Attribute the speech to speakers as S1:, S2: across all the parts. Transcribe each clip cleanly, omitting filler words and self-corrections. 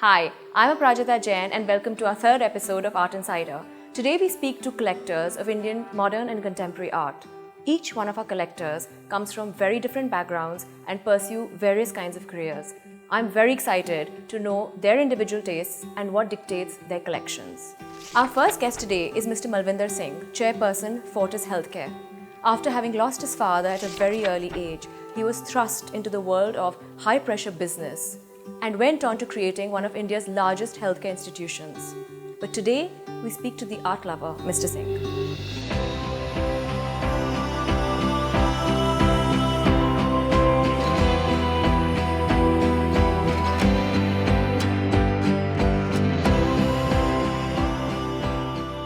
S1: Hi, I'm Aparajita Jain and welcome to our third episode of Art Insider. Today we speak to collectors of Indian modern and contemporary art. Each one of our collectors comes from very different backgrounds and pursue various kinds of careers. I'm very excited to know their individual tastes and what dictates their collections. Our first guest today is Mr. Malvinder Singh, Chairperson, Fortis Healthcare. After having lost his father at a very early age, he was thrust into the world of high-pressure business and went on to creating one of India's largest healthcare institutions. But today, we speak to the art lover, Mr. Singh.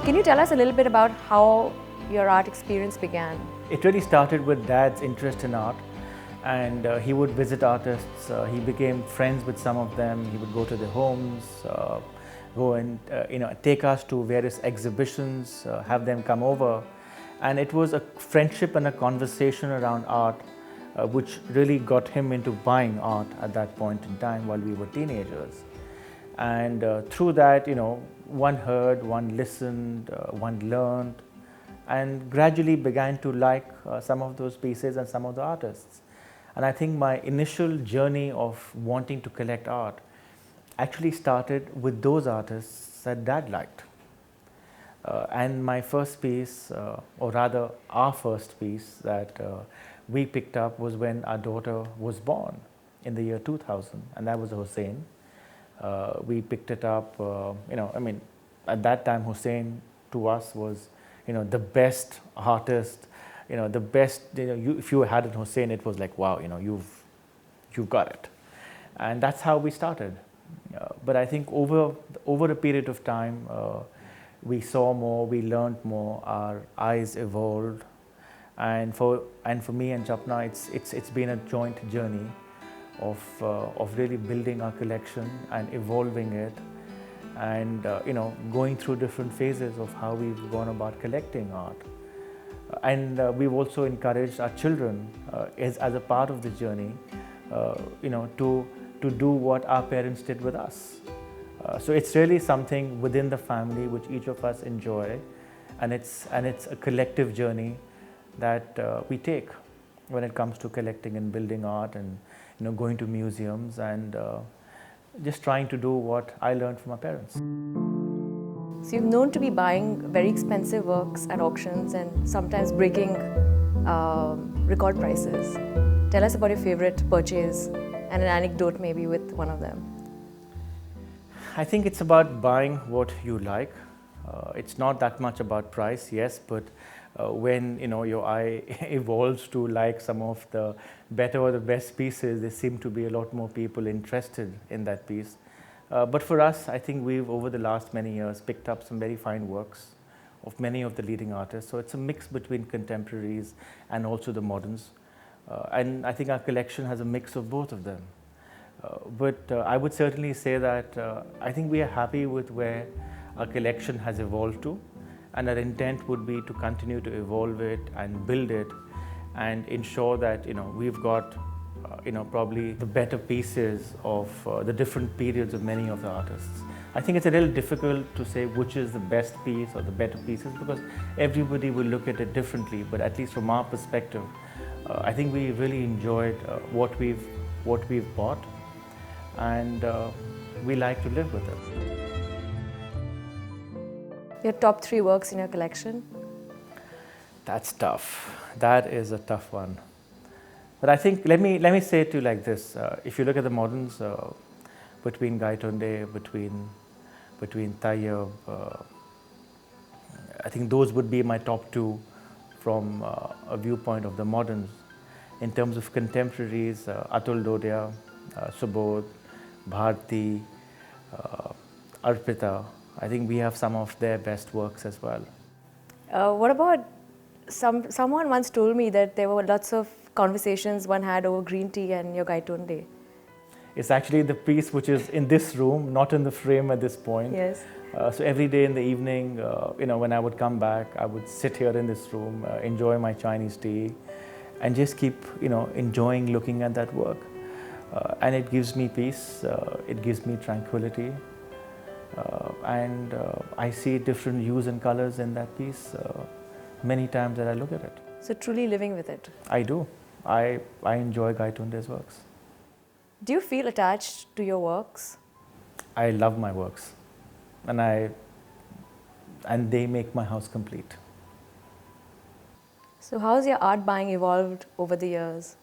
S1: Can you tell us a little bit about how your art experience began?
S2: It really started with Dad's interest in art, and he would visit artists. He became friends with some of them. He would go to their homes, go and take us to various exhibitions, have them come over, and it was a friendship and a conversation around art, which really got him into buying art at that point in time while we were teenagers. And through that, one heard, one listened, one learned, and gradually began to like some of those pieces and some of the artists. And I think my initial journey of wanting to collect art actually started with those artists that Dad liked. And my first piece, or rather our first piece that we picked up was when our daughter was born in the year 2000, and that was Hussein. We picked it up, at that time Hussein to us was, the best artist, the best, if you had an Hussein, it was like, wow, you've got it. And that's how we started. But I think over a period of time, we saw more, we learned more, our eyes evolved. And for me and Japna, it's been a joint journey of really building our collection and evolving it, and going through different phases of how we've gone about collecting art. And we've also encouraged our children as a part of the journey, to do what our parents did with us. So it's really something within the family which each of us enjoy, and it's a collective journey that we take when it comes to collecting and building art, and going to museums and just trying to do what I learned from my parents.
S1: So you're known to be buying very expensive works at auctions and sometimes breaking record prices. Tell us about your favorite purchase and an anecdote maybe with one of them.
S2: I think it's about buying what you like. It's not that much about price, yes, but when your eye evolves to like some of the better or the best pieces, there seem to be a lot more people interested in that piece. But for us, I think we've over the last many years picked up some very fine works of many of the leading artists. So it's a mix between contemporaries and also the moderns. And I think our collection has a mix of both of them. But I would certainly say that I think we are happy with where our collection has evolved to. And our intent would be to continue to evolve it and build it and ensure that we've got probably the better pieces of the different periods of many of the artists. I think it's a little difficult to say which is the best piece or the better pieces, because everybody will look at it differently. But at least from our perspective, I think we really enjoyed what we've bought, and we like to live with it.
S1: Your top 3 works in your collection?
S2: That's tough. That is a tough one. But I think, let me say it to you like this. If you look at the moderns, between Gaitonde, between Tayyab, I think those would be my top 2 from a viewpoint of the moderns. In terms of contemporaries, Atul Dodia, Subodh, Bharti, Arpita, I think we have some of their best works as well.
S1: What about someone once told me that there were lots of conversations one had over green tea and your Gaitonde.
S2: It's actually the piece which is in this room, not in the frame at this point.
S1: Yes.
S2: So every day in the evening, when I would come back, I would sit here in this room, enjoy my Chinese tea, and just keep, enjoying looking at that work. And it gives me peace, it gives me tranquility, and I see different hues and colors in that piece many times that I look at it.
S1: So truly living with it.
S2: I do. I enjoy Gaitunde's works.
S1: Do you feel attached to your works?
S2: I love my works, and they make my house complete.
S1: So how has your art buying evolved over the years?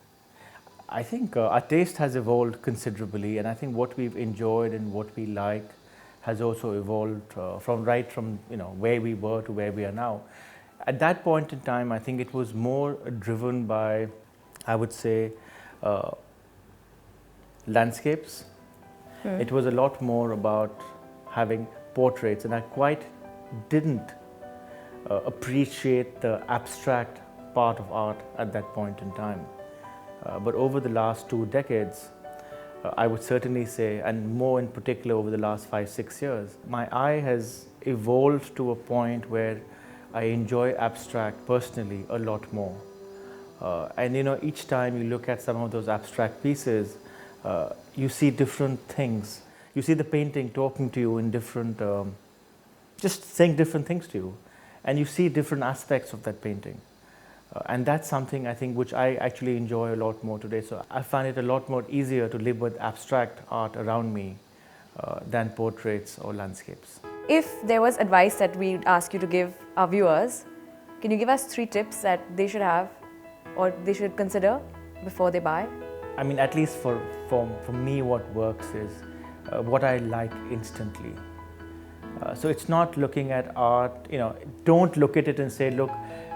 S2: I think our taste has evolved considerably, and I think what we've enjoyed and what we like has also evolved from where we were to where we are now. At that point in time, I think it was more driven by, I would say, landscapes. It was a lot more about having portraits, and I quite didn't appreciate the abstract part of art at that point in time. But over the last 2 decades, I would certainly say, and more in particular over the last 5-6 years, my eye has evolved to a point where I enjoy abstract personally a lot more. And each time you look at some of those abstract pieces, you see different things. You see the painting talking to you in different, just saying different things to you. And you see different aspects of that painting. And that's something I think which I actually enjoy a lot more today. So I find it a lot more easier to live with abstract art around me than portraits or landscapes.
S1: If there was advice that we'd ask you to give our viewers, can you give us 3 tips that they should have or they should consider before they buy?
S2: I mean, at least for me, what works is what I like instantly. So it's not looking at art, don't look at it and say, look,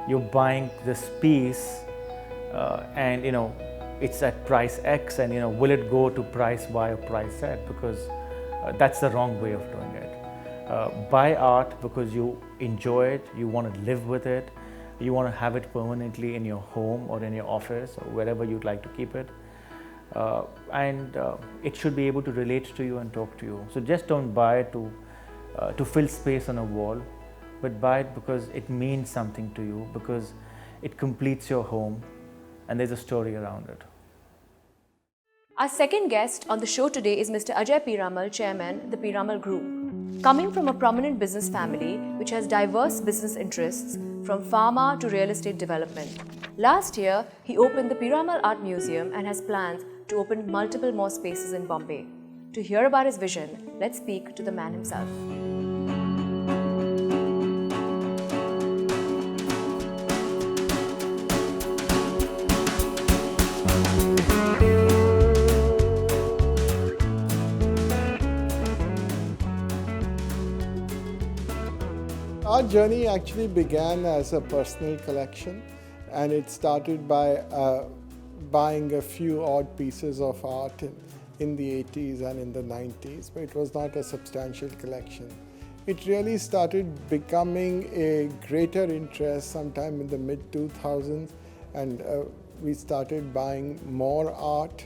S2: you're buying this piece and it's at price X, and will it go to price Y or price Z, because that's the wrong way of doing it. Buy art because you enjoy it, you want to live with it, you want to have it permanently in your home or in your office or wherever you'd like to keep it. And it should be able to relate to you and talk to you. So just don't buy it to fill space on a wall, but buy it because it means something to you, because it completes your home and there's a story around it.
S1: Our second guest on the show today is Mr. Ajay Piramal, Chairman, the Piramal Group. Coming from a prominent business family which has diverse business interests from pharma to real estate development, last year he opened the Piramal Art Museum and has plans to open multiple more spaces in Bombay. To hear about his vision, let's speak to the man himself.
S3: Our journey actually began as a personal collection, and it started by buying a few odd pieces of art in the 80s and in the 90s, but it was not a substantial collection. It really started becoming a greater interest sometime in the mid-2000s, and we started buying more art,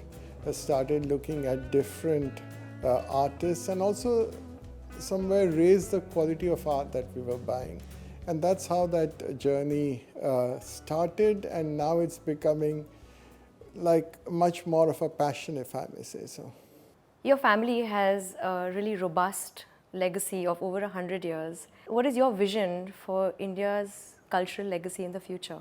S3: started looking at different artists, and also somewhere raised the quality of art that we were buying. And that's how that journey started, and now it's becoming like much more of a passion, if I may say so.
S1: Your family has a really robust legacy of over 100 years. What is your vision for India's cultural legacy in the future?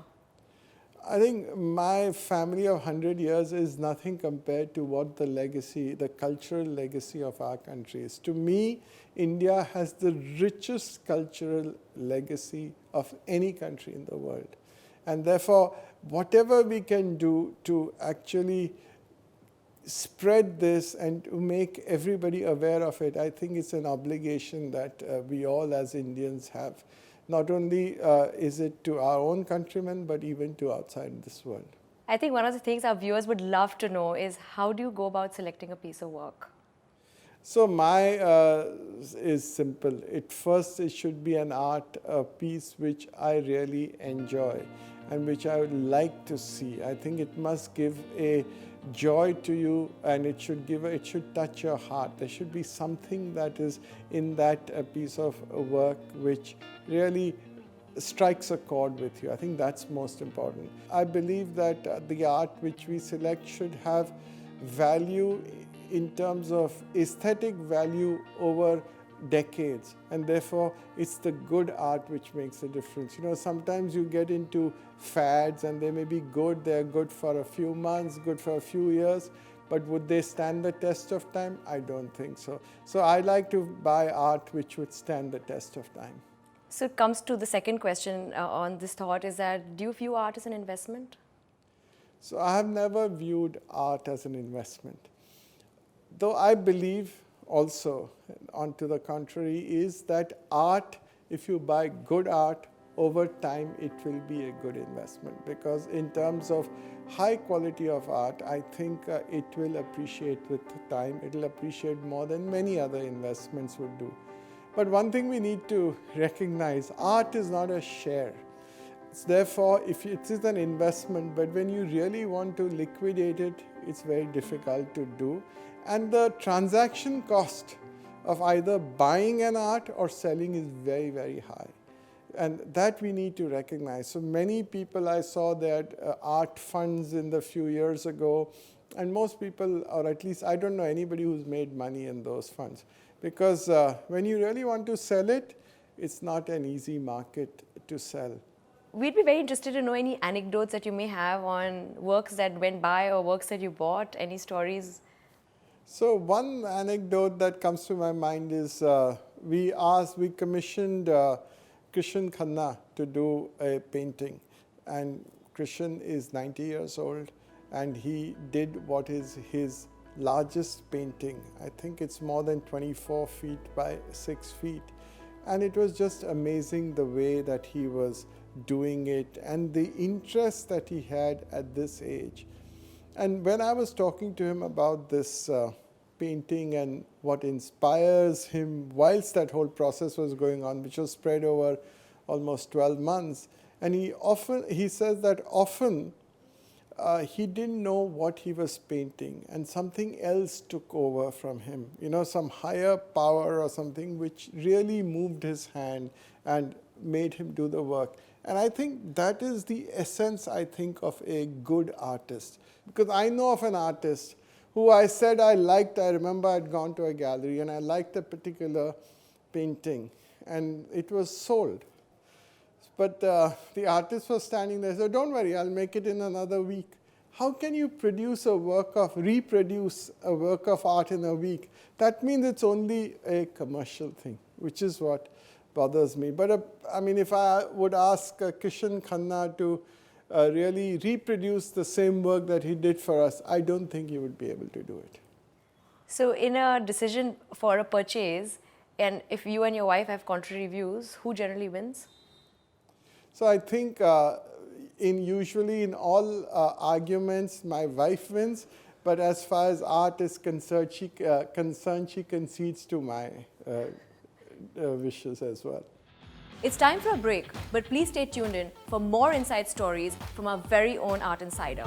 S3: I think my family of 100 years is nothing compared to what the legacy, the cultural legacy of our country is. To me, India has the richest cultural legacy of any country in the world. And therefore, whatever we can do to actually spread this and to make everybody aware of it, I think it's an obligation that we all as Indians have. Not only is it to our own countrymen, but even to outside this world.
S1: I think one of the things our viewers would love to know is how do you go about selecting a piece of work?
S3: So my is simple. First, it should be an art piece which I really enjoy and which I would like to see. I think it must give a joy to you, and it should touch your heart. There should be something that is in that piece of work which really strikes a chord with you. I think that's most important. I believe that the art which we select should have value in terms of aesthetic value over decades, and therefore it's the good art which makes a difference. Sometimes you get into fads and they may be good, they're good for a few months, good for a few years, but would they stand the test of time? I don't think so. So I like to buy art which would stand the test of time.
S1: So it comes to the second question on this thought, is that do you view art as an investment?
S3: So I have never viewed art as an investment. Though I believe also, on to the contrary, is that art, if you buy good art, over time it will be a good investment, because in terms of high quality of art, I think it will appreciate with time. It will appreciate more than many other investments would do. But one thing we need to recognize, art is not a share. Therefore, if it is an investment, but when you really want to liquidate it, it's very difficult to do. And the transaction cost of either buying an art or selling is very, very high. And that we need to recognize. So many people, I saw that art funds in the few years ago, and most people, or at least I don't know anybody who's made money in those funds. Because when you really want to sell it, it's not an easy market to sell.
S1: We'd be very interested to know any anecdotes that you may have on works that went by or works that you bought, any stories?
S3: So one anecdote that comes to my mind is we commissioned Krishan Khanna to do a painting, and Krishan is 90 years old, and he did what is his largest painting. I think it's more than 24 feet by 6 feet, and it was just amazing the way that he was doing it and the interest that he had at this age. And when I was talking to him about this painting and what inspires him whilst that whole process was going on, which was spread over almost 12 months, and he says that often he didn't know what he was painting, and something else took over from him, some higher power or something which really moved his hand and made him do the work. And I think that is the essence, I think, of a good artist. Because I know of an artist who I said I liked. I remember I'd gone to a gallery and I liked a particular painting, and it was sold. But the artist was standing there and said, "Don't worry, I'll make it in another week." How can you reproduce a work of art in a week? That means it's only a commercial thing, which is what bothers me. But if I would ask Krishan Khanna to really reproduce the same work that he did for us, I don't think he would be able to do it.
S1: So in a decision for a purchase, and if you and your wife have contrary views, who generally wins?
S3: So I think usually in all arguments, my wife wins. But as far as art is concerned, she concedes to my wishes as well.
S1: It's time for a break, but please stay tuned in for more inside stories from our very own Art Insider.